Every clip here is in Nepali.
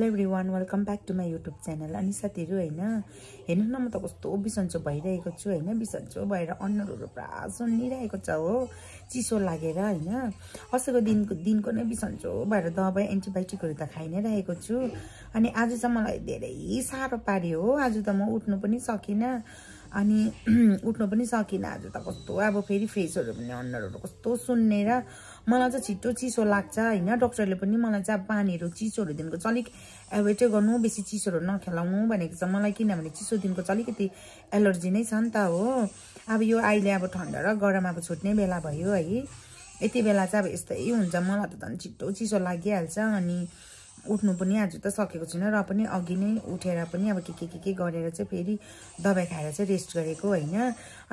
Hello everyone, welcome back to my YouTube channel. अनि साथीहरू होइन, हेर्नु न, म त कस्तो बिसन्चो भइरहेको छु होइन। बिसन्चो भएर अनुहारहरू पुरा सुन्निरहेको छ हो, चिसो लागेर होइन। अस्तिको दिनको नै बिसन्चो भएर दबाई एन्टिबायोटिकहरू त खाइ नै रहेको छु। अनि आज चाहिँ मलाई धेरै साह्रो पार्यो हो। आज त म उठ्नु पनि सकिनँ। अनि उठ्नु पनि सकिनँ आज त। कस्तो अब फेरि फेसहरू पनि अनुहारहरू कस्तो सुन्नेर मलाई चाहिँ छिट्टो चिसो लाग्छ होइन। डक्टरले पनि मलाई चाहिँ अब पानीहरू चिसोहरू दिनको चाहिँ अलिक एभोइडै गर्नु, बेसी चिसोहरू नखेलाउनु भनेको छ मलाई। किनभने चिसो दिनको चाहिँ अलिकति एलर्जी नै छ नि त हो। अब यो अहिले अब ठन्डा र गरम अब छुट्ने बेला भयो है। यति बेला चाहिँ अब यस्तै हुन्छ। मलाई त झन् छिट्टो चिसो लागिहाल्छ। अनि उठ्नु पनि आज त सकेको छैन, र पनि अघि नै उठेर पनि अब के गरेर चाहिँ फेरि दबाई खाएर चाहिँ रेस्ट गरेको होइन।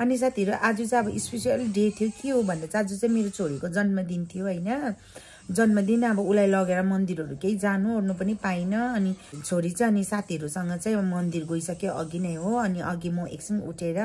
अनि साथीहरू आज चाहिँ अब स्पेसल डे थियो। के हो भन्दा चाहिँ आज चाहिँ मेरो छोरीको जन्मदिन थियो होइन। जन्मदिन अब उसलाई लगेर मन्दिरहरू केही जानु ओर्नु पनि पाइनँ। अनि छोरी चाहिँ अनि साथीहरूसँग चाहिँ मन्दिर गइसक्यो अघि नै हो। अनि अघि म एकछिन उठेर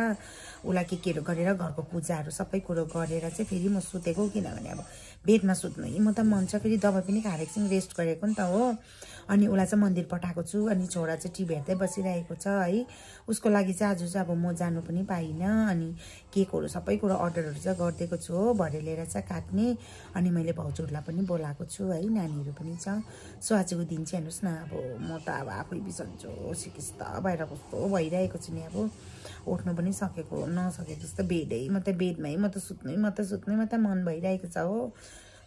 उसलाई केहरू गरेर घरको पूजाहरू सबै कुरो गरेर चाहिँ फेरि म सुतेको। किनभने अब बेडमा सुत्नु म त मन छ, फेरि दबाई पनि खाएर एकछिन रेस्ट गरेको नि त हो। अनि उसलाई चाहिँ मन्दिर पठाएको छु। अनि छोरा चाहिँ टिभी हेर्दै बसिरहेको छ है। उसको लागि चाहिँ आज चाहिँ अब म जानु पनि पाइनँ। अनि केकहरू सबै कुरो अर्डरहरू चाहिँ गरिदिएको छु हो, भरे लिएर चाहिँ काट्ने। अनि मैले भाउजूहरूलाई पनि बोलाएको छु है, नानीहरू पनि छ। सो आजको दिन चाहिँ हेर्नुहोस् न, अब म त अब आफै बिसन्चो सिकिस्त भएर कस्तो भइरहेको छु नि। अब उठ्नु पनि नसकेको जस्तो बेडमै म त सुत्नै मात्रै मन भइरहेको छ हो।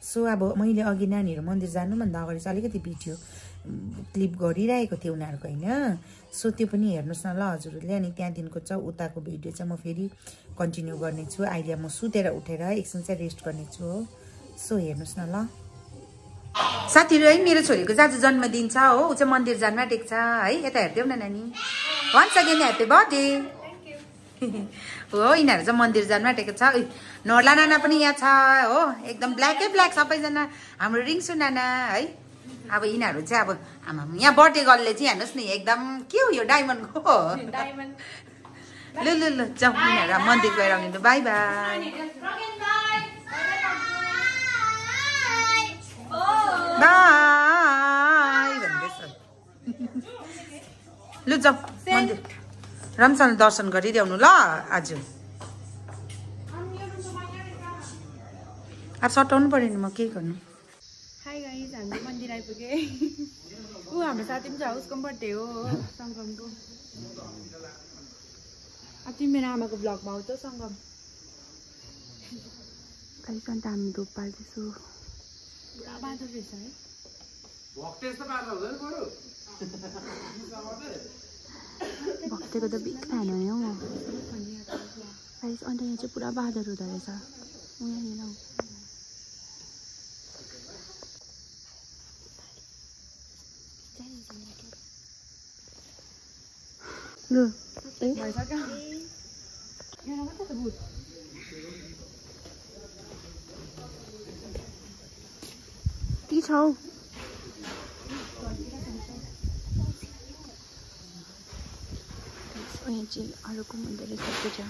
सो अब मैले अघि नानीहरू मन्दिर जानुभन्दा अगाडि चाहिँ अलिकति भिडियो क्लिप गरिरहेको थियो उनीहरूको होइन। सो त्यो पनि हेर्नुहोस् न ल हजुरहरूले। अनि त्यहाँदेखिको चाहिँ उताको भिडियो चाहिँ म फेरि कन्टिन्यू गर्नेछु। अहिले म सुतेर उठेर एकछिन चाहिँ रेस्ट गर्नेछु हो। सो हेर्नुहोस् न ल साथीहरू है, मेरो छोरीको चाहिँ आज जन्मदिन छ हो। ऊ चाहिँ मन्दिर जान आँटेको छ है। यता हेरिदेऊ न नानी। Once again happy birthday. हो, यिनीहरू चाहिँ मन्दिर जान आँटेको छ। नर्ला नाना पनि यहाँ छ हो, एकदम ब्ल्याकै ब्ल्याक सबैजना। हाम्रो रिङ्सु नाना है। अब यिनीहरू चाहिँ अब आमा यहाँ बर्थडे गर्लले चाहिँ हेर्नुहोस् न, एकदम के हो यो डायमन्डको हो। लु लु लु जाउँ, यिनीहरू मन्दिर गएर आउनु। बाई बाई बाई भन्दैछ। लु जाउँ मन्दिर, राम्रोसँग दर्शन गरिदेऊ ल आज। अब सटाउनु पऱ्यो नि, म के गर्नु। हाई गाइस, हाम्रो मन्दिर आइपुगे। ऊ हाम्रो साथी पनि छ, उसको पनि बर्थडे हो सङ्गमको। अब तिमी मेरो आमाको ब्लगमा आउँछ सङ्गम। गाइस अन्त हामी धुप पाल्दैछु। पुरा बादल रहेछ है। भक्तको त बिग फ्यान हो नि हौ म। गाइस अन्त यहाँ चाहिँ पुरा बादल हुँदो रहेछ। यहाँनिर हौ लु भइसक्यो। यहाँ मात्रै त भूत। ती छौ यहाँ चाहिँ अरूको हुँदो रहेछ पूजा।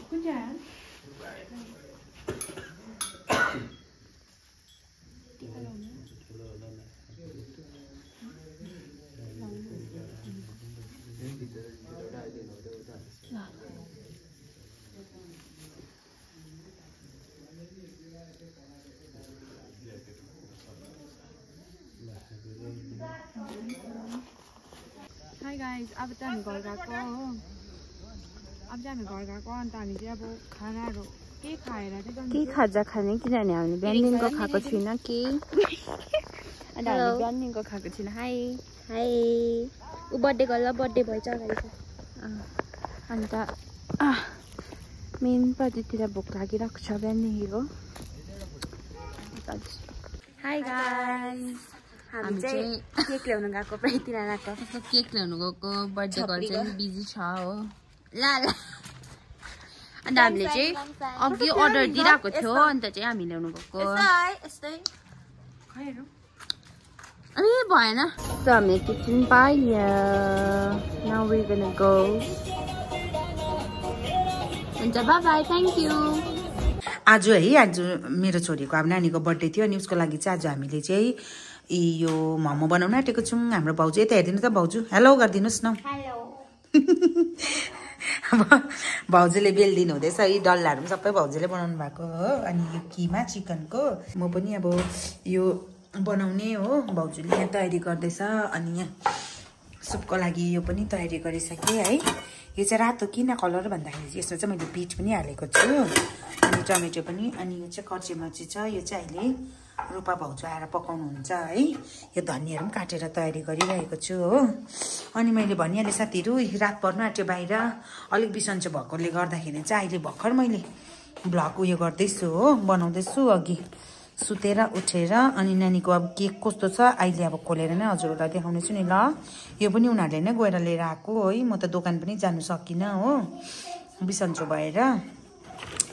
कुन चाहिँ गाइस अब चाहिँ हामी घर गएको हो अब चाहिँ हामी घर गएको अन्त हामी चाहिँ अब खानाहरू के खाएर चाहिँ के खाजा खाने किनभने हामीले बिहानदेखिको खाएको छैन के अन्त हामीले बिहानदेखिको खाएको छैन हाई हाई ऊ बर्थडे गर्दा बर्थडे भएछ अगाडि अन्त मेन पतितिर भोक लागिरहेको छ बिहानदेखिको हाई गाइस हामी चाहिँ केक ल्याउनु गएको प्रतितिर गएको केक ल्याउनु गएको बर्थडे गर्ल चाहिँ बिजी छ हो ल अन्त हामीले चाहिँ अघि अर्डर दिइरहेको थियो अन्त चाहिँ हामी ल्याउनु गएको ए भएन त हामी किचन पाइयो नाउ वी गोना गो हुन्छ बाइ बाइ थ्याङ्क यू आज मेरो छोरीको अब नानीको बर्थडे थियो अनि उसको लागि चाहिँ आज हामीले चाहिँ यो मोमो बनाउन आँटेको छौँ हाम्रो भाउजू यता हेरिदिनु त भाउजू हेलो गरिदिनुहोस् न भाउजूले बेलिदिनु हुँदैछ है डल्लाहरू पनि सबै भाउजूले बनाउनु भएको हो अनि यो किमा चिकनको म पनि अब यो बनाउने हो भाउजूले यहाँ तयारी गर्दैछ अनि यहाँ सुपको लागि यो पनि तयारी गरिसकेँ है यो चाहिँ रातो किन कलर भन्दाखेरि यसमा चाहिँ मैले बिट पनि हालेको छु अनि टमेटो पनि अनि यो चाहिँ कर्ची मर्ची छ यो चाहिँ अहिले रूपा भाउजू आएर पकाउनुहुन्छ है यो धनियाहरू पनि काटेर तयारी गरिरहेको छु हो अनि मैले भनिहालेँ साथीहरू रात पर्नु आँट्यो बाहिर अलिक बिसन्चो भएकोले गर्दाखेरि चाहिँ अहिले भर्खर मैले भ्लग उयो गर्दैछु हो बनाउँदैछु अघि सुतेर उठेर अनि नानीको अब केक कस्तो छ अहिले अब खोलेर नै हजुरहरूलाई देखाउने छु नि ल यो पनि उनीहरूले नै गएर लिएर आएको है म त दोकान पनि जानु सकिनँ हो बिसन्चो भएर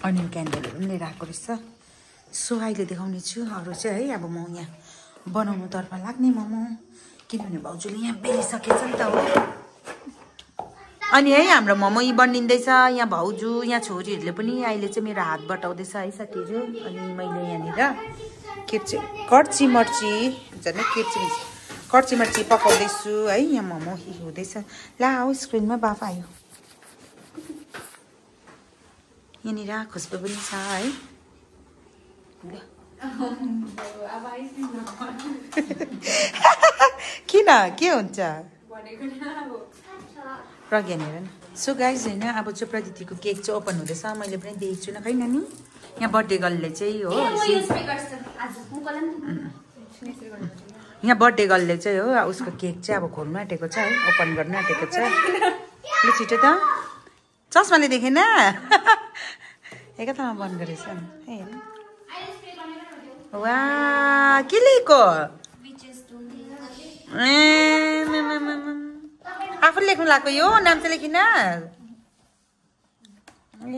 अनि क्यान्डलहरू पनि लिएर आएको रहेछ सो अहिले देखाउने छु अरू चाहिँ है अब म यहाँ बनाउनुतर्फ लाग्ने मोमो किनभने भाउजूले यहाँ बेलिसकेछ नि त हो अनि है हाम्रो मोमो यी बनिँदैछ यहाँ भाउजू यहाँ छोरीहरूले पनि अहिले चाहिँ मेरो हात बटाउँदैछ है साथीहरू अनि मैले यहाँनिर कर्ची मर्ची झन् कर्ची मर्ची पकाउँदैछु है यहाँ मोमो हुँदैछ ला आऊ स्क्रिनमा बाफ आयो यहाँनिर खुसबु पनि छ है किन के हुन्छ प्रज्ञान हेर न सो गाइज होइन अब चाहिँ प्रदितिको केक चाहिँ ओपन हुँदैछ मैले पनि देखेको छुइनँ खै नानी यहाँ बर्थडे गर्लले चाहिँ हो यहाँ बर्थडे गर्लले चाहिँ हो उसको केक चाहिँ अब खोल्नु आँटेको छ है ओपन गर्नु आँटेको छ ल छिटो त चस्माले देखेन एकतामा बन्द गरेछ नि वा के लेको आफूले लेख्नु लाग्यो यो नाम चाहिँ लेखिन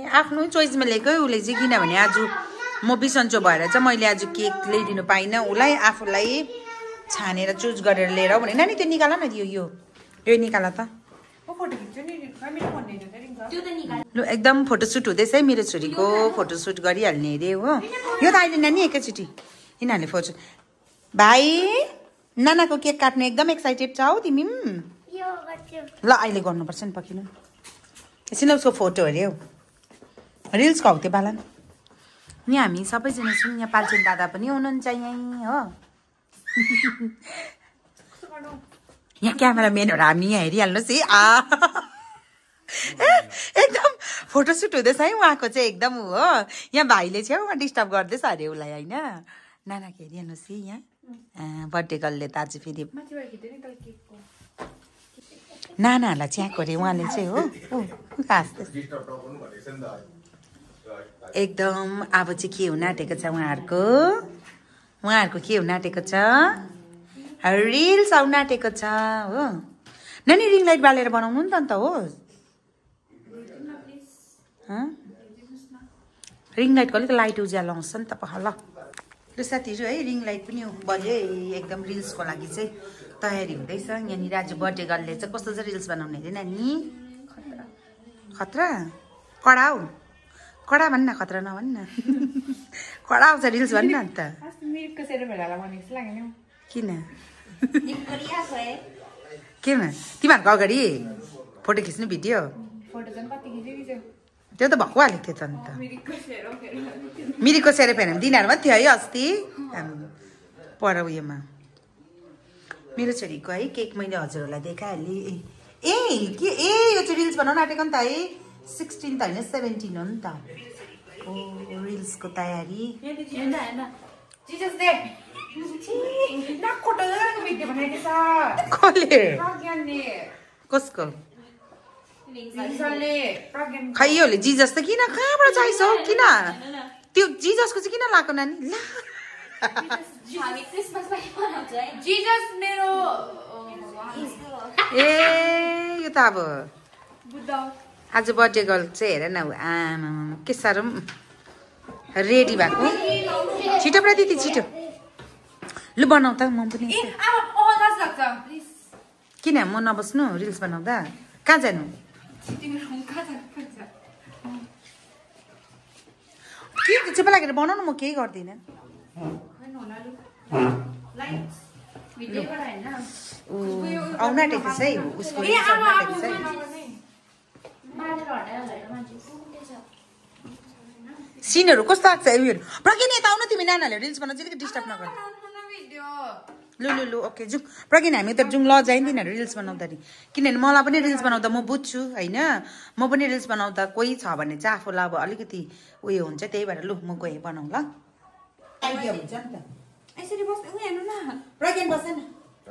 आफ्नो चोइसमा लेख्यो उसले चाहिँ किनभने आज म बिसन्चो भएर चाहिँ मैले आज केक ल्याइदिनु पाइनँ उसलाई आफूलाई छानेर चुज गरेर लिएर भने नानी त्यो निकाल न यो निकाल त ल एकदम फोटोसुट हुँदैछ है मेरो छोरीको फोटोसुट गरिहाल्ने अरे हो यो त अहिले नानी एकैचोटि यिनीहरूले फोटो भाइ नानाको केक काट्नु एकदम एक्साइटेड छ हौ तिमी ल अहिले गर्नुपर्छ नि पकिनु एकछिन उसको फोटो अरे हौ रिल्सको हौ त्यो बालन यहाँ हामी सबैजना छौँ यहाँ पाल्चेन दादा पनि हुनुहुन्छ यहीँ हो यहाँ क्यामेराम्यानहरू हामी यहाँ हेरिहाल्नुहोस् है एकदम फोटोसुट हुँदैछ है उहाँको चाहिँ एकदम हो यहाँ भाइले छेउमा डिस्टर्ब गर्दैछ अरे उसलाई होइन नानाको हेरिहाल्नुहोस् है यहाँ बर्थडे गर्लले त आज फेरि नानाहरूलाई च्याएको अरे उहाँले चाहिँ हो एकदम अब चाहिँ के हुन आँटेको छ उहाँहरूको के हुन आँटेको छ रिल्स आउन आँटेको छ हो नानी रिङ लाइट बालेर बनाउनु नि त हो रिङ लाइटको अलिक लाइट उज्यालो आउँछ नि त ल साथीहरू है रिङ लाइट पनि बल्यो एकदम रिल्सको लागि चाहिँ तयारी हुँदैछ यहाँनिर आज बर्थडे गर्लले चाहिँ कस्तो चाहिँ रिल्स बनाउने अरे नानी खतरा कडा हौ कडा भन्न खतरा नभन्न कडा आउँछ रिल्स भन्न अन्त किन तिमीहरूको अगाडि फोटो खिच्नु भिडियो त्यो त भक्कु हालेको थियो त अन्त मिरिकको सेरोफेनी दिनहरूमा थियो है अस्ति पर उयोमा मेरो छोरीको है केक मैले हजुरहरूलाई देखाइहालेँ ए के ए यो चाहिँ रिल्स बनाउन आँटेको नि त है 16 त होइन 17 हो नि त ओ रिल्सको तयारी कसको खै योले जिजस त किन कहाँबाट चाहिन्छ हौ किन त्यो जिजसको चाहिँ किन लाएको नानी ला ए यो त अब आज बर्थडे गर्ल चाहिँ हेर न आमा के साह्रो रेडी भएको छिटो प्रदिति छिटो लु बनाउ त म पनि किन म नबस्नु रिल्स बनाउँदा कहाँ जानु के चुप लागेर बनाउनु म केही गर्दिनँ आउन आँटेको छ है उसको सिनहरू कस्तो लाग्छ उयोहरू प्रज्ञा यता आउन तिमी नानाहरूले रिल्स बनाउनु चाहिँ डिस्टर्ब नगर लु लु लु ओके जाउँ प्रज्ञा हामी त जाउँ ल जाइन तिनीहरू रिल्स बनाउँदाखेरि किनभने मलाई पनि रिल्स बनाउँदा म बुझ्छु होइन म पनि रिल्स बनाउँदा कोही छ भने चाहिँ आफूलाई अब अलिकति उयो हुन्छ त्यही भएर लु म गएँ बनाउँ ल आइडिया हुन्छ नि त यसरी बस्नु हेर्नु न प्रज्ञा बस्छ न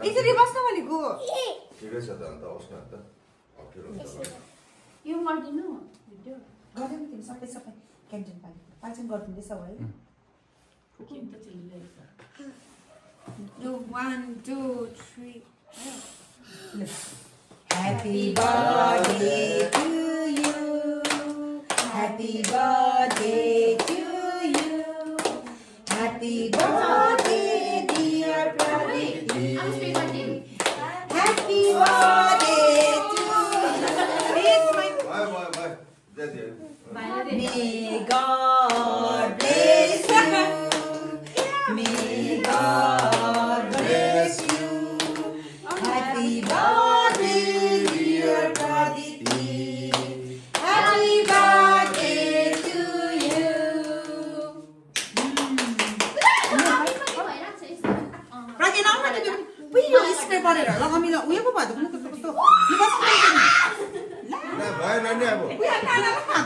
यसरी बस्नु भनेको ठिकै छ त अन्त होस् न त अप्ठ्यारो हुन्छ यो गर्दिनु भिडियो गर्दैन तिमी सबै सबै क्यान्टिन पाल्छन् गरिदिँदैछौ है No, 1, 2, 3. Happy birthday to you. Happy birthday to you. Happy birthday, dear Praditi. Happy birthday to you. May God bless you. May God bless you. Happy birthday, dear Praditi. Happy birthday to you. Praditi, now what do you do? We don't spray on it. Long I mean, we have a bad one. You must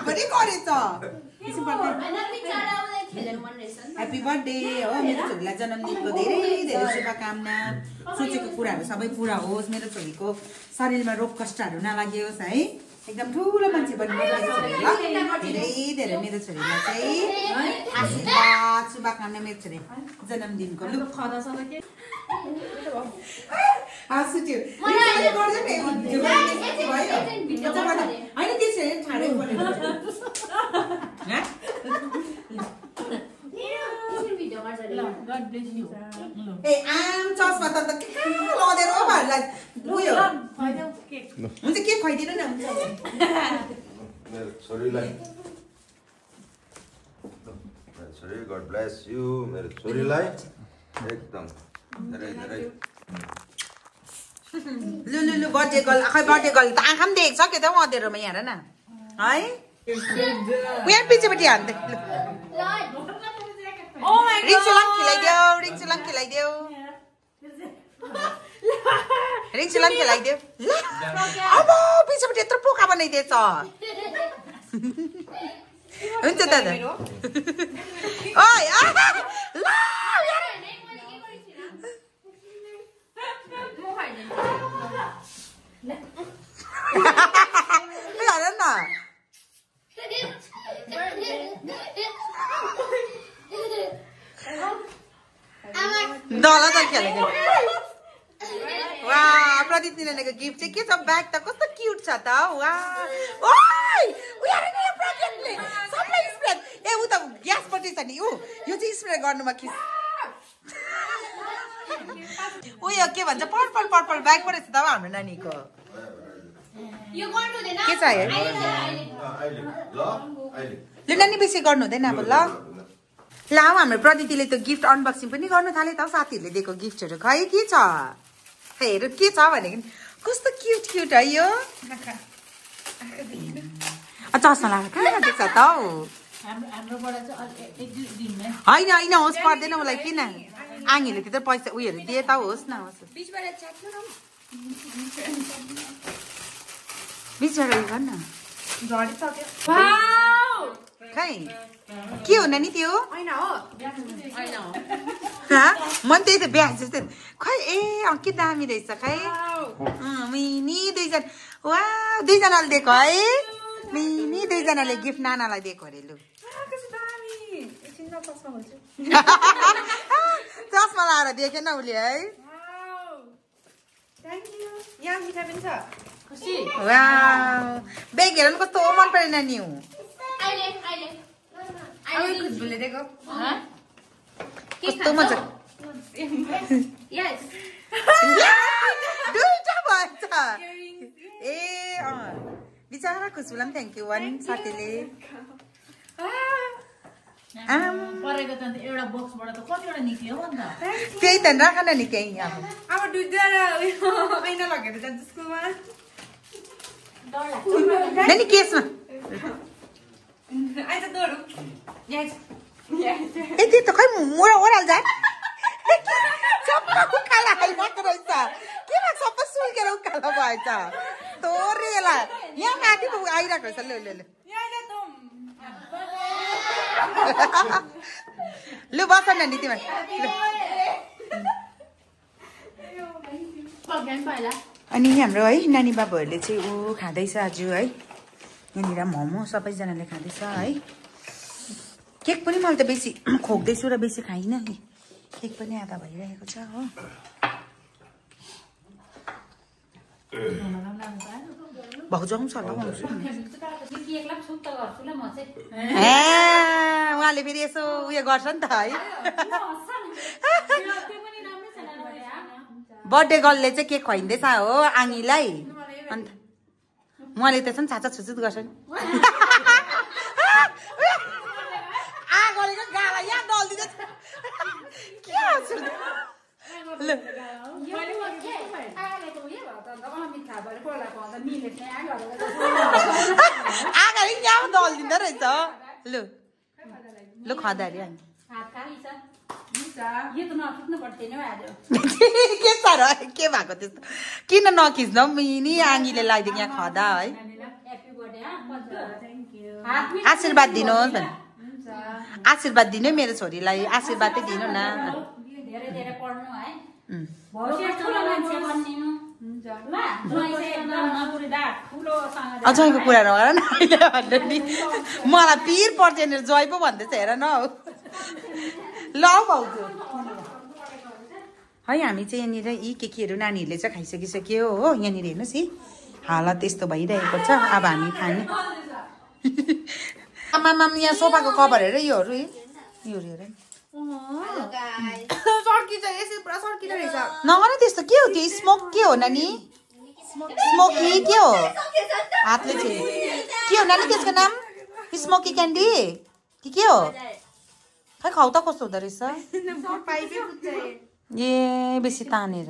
पनि गरेछ ह्याप्पी बर्थडे हो मेरो छोरीलाई जन्मदिनको धेरै धेरै शुभकामना सोचेको कुराहरू सबै पुरा होस् मेरो छोरीको शरीरमा रोग कष्टहरू नलागियोस् है एकदम ठुलो मान्छे बन्नु धेरै धेरै मेरो छोरीलाई चाहिँ आशीर्वाद शुभकामना मेरो छोरी जन्मदिनको लु हाँसुट्यो होइन त्यसरी ठाडै ए आम चस्मा त लदेर हो भाइलाई उयो हुन्छ के खुवाइदिनु न हुन्छ मेरो छोरीलाई छोरी गड ब्लेस यु मेरो छोरीलाई एकदम धेरै धेरै लु लु लु बर्थडे गर्ल खै बर्थडे गर्ल त आँखा पनि देख्छ के त अँधेरोमा हेर न है यहाँ पछिपट्टि हान्दै रिक्सुलाम खिलाइदेऊ रिक्सुलाम खिलाइदेऊ अब पछिपट्टि यत्रो पोका बनाइदिएछ हुन्छ दादा ओइ ल हेर न दला त खेलेको वा प्रदीप दिनेको गिफ्ट चाहिँ के छ ब्याग त कस्तो क्युट छ त वा ओइ उयारे नि प्रदीपले सबलाई स्प्रे ए उ त ग्यासपट्टि छ नि उ यो चाहिँ स्प्रे गर्नुमा खिस उयो के भन्छ पर्पल पर्पल ब्याग पो रहेछ त हाम्रो नानीको यो गर्नु हुँदैन के छ है ल नानी बेसी गर्नु हुँदैन अब ल ल हाम्रो प्रदितिले त गिफ्ट अनबक्सिङ पनि गर्नु थाले त साथीहरूले दिएको गिफ्टहरू खै के छ हेर के छ भनेको कस्तो क्युट क्युट है यो चस्मा लगाएर कहाँ देख्छ त हौ होइन होइन होस् पर्दैन मलाई किन आङीले त्यत्रो पैसा उयोहरू दिए त होस् न होस् बिचरा गर्न झडिसक्यो वाउ खै के हो नानी त्यो हैन हो मन त्यही त बिहा जस्तै खै ए के दामी रहेछ खै मिनी दुईजना वा दुईजनाले दिएको है मिनी दुईजनाले गिफ्ट नानालाई दिएको अरे लु चस्मा लाएर देखेन उसले है यहाँ मिठाई पनि छ बेग हेर्नु कस्तो मन परेन नानी हो खुसबुले दिएको कस्तो मजा दुईटा भएछ ए बिचरा खुसबुलाई पनि थ्याङ्क यू वान साथीले एउटा बक्सबाट त कतिवटा निक्ल्यो भन्त त्यही त राख न नि त्यही अब दुईजना ऐना लगेर जान्छ स्कुलमा नानी केसमा आइज दोडु ए त्यो त खै मोरा ओराल जा सबै उकाला हालिरहेको रहेछ के भएको सबै सुल्केर उकालो भएछ तोरेला यहाँ माथि पो आइरहेको रहेछ लु लु लु लु बस न नि तिमी अनि हाम्रो है नानी बाबुहरूले चाहिँ ऊ खाँदैछ आज है यहाँनिर मोमो सबैजनाले खाँदैछ है केक पनि मैले त बेसी खोक्दैछु र बेसी खाइनँ नि केक पनि आधा भइरहेको छ हो भाउजाउँछ होला उहाँले फेरि यसो उयो गर्छ नि त है बर्थडे गर्लले चाहिँ केक खुवाइँदैछ हो आङीलाई अन्त उहाँले त्यसमा छाचा छुचुत गर्छ नि आगोलेको गाला यहाँ दल्दिँदैछ आगाले यहाँ दल्दिँदो रहेछ लु लु खदा अरे अनि के साह्रो के भएको त्यस्तो किन नखिच्न मिनी आङीले लगाइदियो यहाँ खदा है आशीर्वाद दिनुहोस् भने आशीर्वाद दिनु मेरो छोरीलाई आशीर्वादै दिनु न जयको कुरा नगर न अहिले नि मलाई पिर पर्छ यहाँनिर जय पो भन्दैछ हेर न हौ ल भाउजू है हामी चाहिँ यहाँनिर यी केहरू नानीहरूले चाहिँ खाइसकिसक्यो हो यहाँनिर हेर्नुहोस् है हालत त्यस्तो भइरहेको छ अब हामी खाने आमामा यहाँ सोफाको कभर हेर योहरू हेर नगर त्यस्तो के हो त्यो स्मोक के हो नानी स्मोकी के हो हातले चाहिँ के हो नानी त्यसको नाम स्मोकी क्यान्डी के हो खै खाउ त कस्तो हुँदो रहेछ ए बेसी तानेर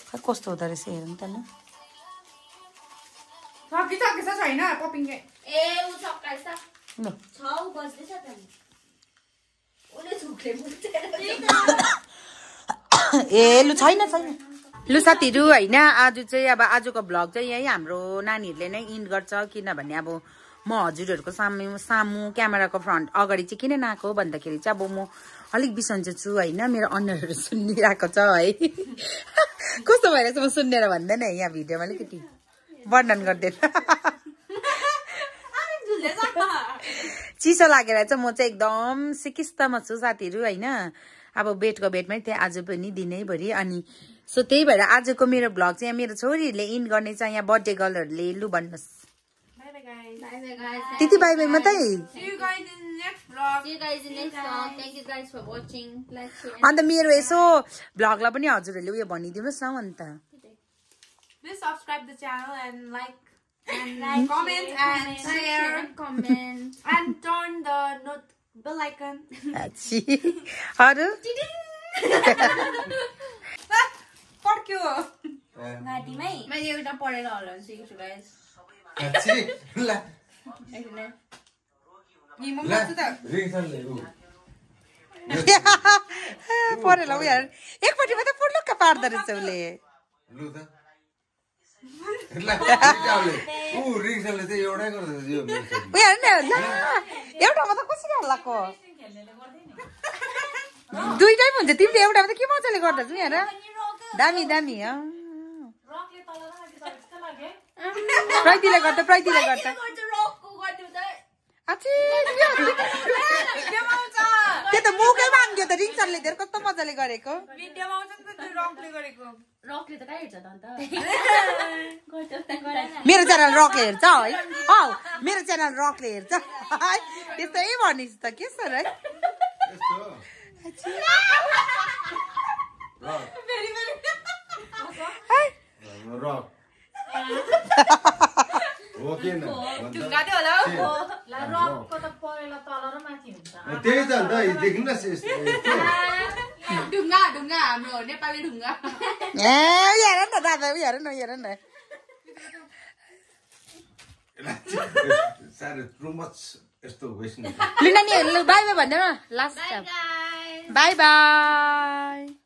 खै कस्तो हुँदो रहेछ हेर्नु त ए लु छैन छैन लु साथीहरू होइन आज चाहिँ अब आजको भ्लग चाहिँ यही हाम्रो नानीहरूले नै इन्ड गर्छ किनभने अब म हजुरहरूको सामु क्यामेराको फ्रन्ट अगाडि चाहिँ किन नआएको भन्दाखेरि चाहिँ अब म अलिक बिसन्चो छु होइन मेरो अनुहारहरू सुनिरहेको छ है कस्तो भइरहेको छ म सुनेर भन्दैन है यहाँ भिडियोमा अलिकति वर्णन गर्दैन चिसो लागेर चाहिँ म चाहिँ एकदम सिकिस्तमा छु साथीहरू होइन अब बेडको बेडमै थिएँ आज पनि दिनैभरि अनि सो त्यही भएर आजको मेरो भ्लग चाहिँ यहाँ मेरो छोरीहरूले इन्ड गर्ने छ यहाँ बर्थडे गर्लहरूले लु भन्नुहोस् त्यति बाई बाई मात्रै अन्त मेरो यसो भ्लगलाई पनि हजुरहरूले उयो भनिदिनुहोस् न अन्त Please subscribe the channel and like and comment and share and turn the bell icon. अरु पड्क्यो नाटीमै मैले एउटा पढेर हल्लाउन सिकेछु गाइस अच्छी ल नि म मात्र त पढेर ल यार एकपट्टि मात्रै पुर्लुक्क पार्दो रहेछ उसले लु त रिक्साले चाहिँ एउटै गर्दैछ यो उयो हेर्नु न एउटामा त कसरी हल्लाको दुईटै हुन्छ तिमीले एउटामा त के मजाले गर्दैछ हेर दामी दामी प्रैतिले गर्दा त्यो त मुकै माग्यो त रिक्सरले धेरै कस्तो मजाले गरेको मेरो च्यानल रकले हेर्छ है मेरो च्यानल रकले हेर्छ त्यस्तै भनिस् त के छ र त्यही त अन्त देखिन न ढुङ्गा हाम्रो नेपाली ढुङ्गा हेर न दादा हेर न यस्तो लिना नि बाई बाई भन्दैन लास्ट बाई बाई